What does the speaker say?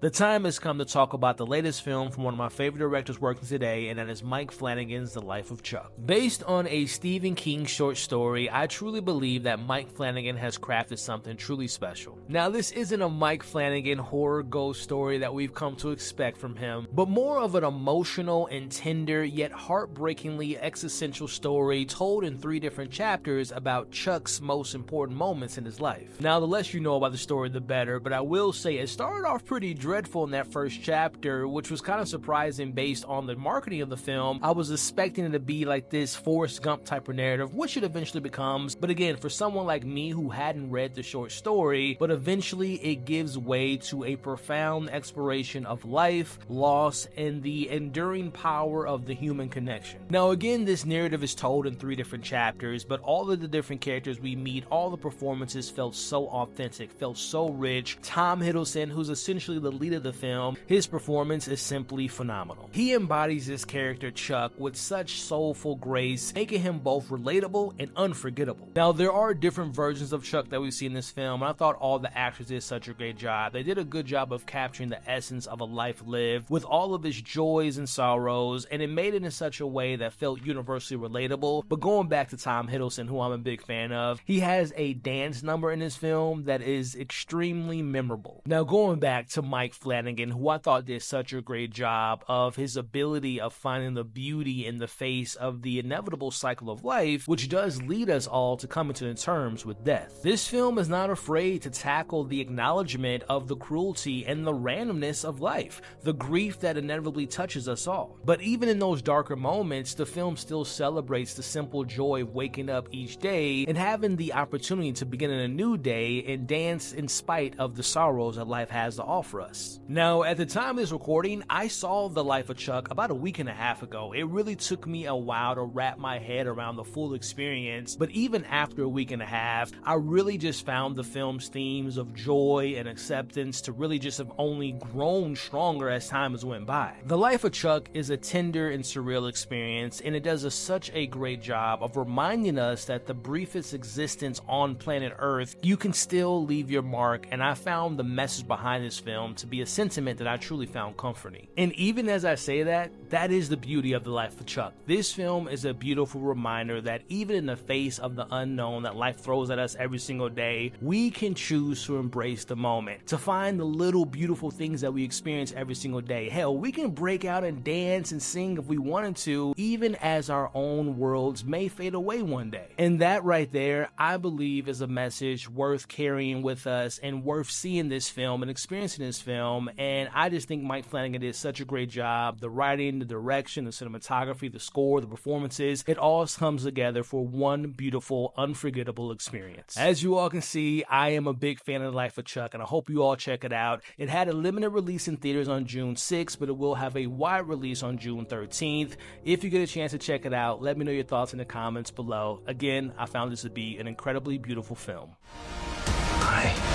The time has come to talk about the latest film from one of my favorite directors working today, and that is Mike Flanagan's The Life of Chuck. Based on a Stephen King short story, I truly believe that Mike Flanagan has crafted something truly special. Now, this isn't a Mike Flanagan horror ghost story that we've come to expect from him, but more of an emotional and tender yet heartbreakingly existential story told in 3 different chapters about Chuck's most important moments in his life. Now, the less you know about the story, the better, but I will say it started off pretty dreadful in that first chapter, which was kind of surprising based on the marketing of the film. I was expecting it to be like this Forrest Gump type of narrative, which it eventually becomes, but again, for someone like me who hadn't read the short story, but eventually it gives way to a profound exploration of life, loss, and the enduring power of the human connection. Now again, this narrative is told in 3 different chapters, but all of the different characters we meet, all the performances felt so authentic, felt so rich. Tom Hiddleston, who's essentially the lead of the film, his performance is simply phenomenal. He embodies this character Chuck with such soulful grace, making him both relatable and unforgettable. Now, there are different versions of Chuck that we see in this film, and I thought all the actors did such a great job. They did a good job of capturing the essence of a life lived with all of its joys and sorrows, and it made it in such a way that felt universally relatable. But going back to Tom Hiddleston, who I'm a big fan of, he has a dance number in this film that is extremely memorable. Now, going back to Mike Flanagan, who I thought did such a great job of his ability of finding the beauty in the face of the inevitable cycle of life, which does lead us all to coming to terms with death. This film is not afraid to tackle the acknowledgement of the cruelty and the randomness of life, the grief that inevitably touches us all. But even in those darker moments, the film still celebrates the simple joy of waking up each day and having the opportunity to begin a new day and dance in spite of the sorrows that life has to offer us. Now, at the time of this recording, I saw The Life of Chuck about a week and a half ago. It really took me a while to wrap my head around the full experience, but even after a week and a half, I really just found the film's themes of joy and acceptance to really just have only grown stronger as time has went by. The Life of Chuck is a tender and surreal experience, and it does such a great job of reminding us that the briefest existence on planet Earth, you can still leave your mark, and I found the message behind this film to be a sentiment that I truly found comforting. And even as I say that, that is the beauty of The Life of Chuck. This film is a beautiful reminder that even in the face of the unknown that life throws at us every single day, we can choose to embrace the moment, to find the little beautiful things that we experience every single day. Hell, we can break out and dance and sing if we wanted to, even as our own worlds may fade away one day. And that right there, I believe, is a message worth carrying with us and worth seeing this film and experiencing this film. And I just think Mike Flanagan did such a great job. The writing, the direction, the cinematography, the score, the performances, it all comes together for one beautiful, unforgettable experience. As you all can see, I am a big fan of The Life of Chuck, and I hope you all check it out. It had a limited release in theaters on June 6th, but it will have a wide release on June 13th. If you get a chance to check it out, let me know your thoughts in the comments below. Again, I found this to be an incredibly beautiful film. Hi.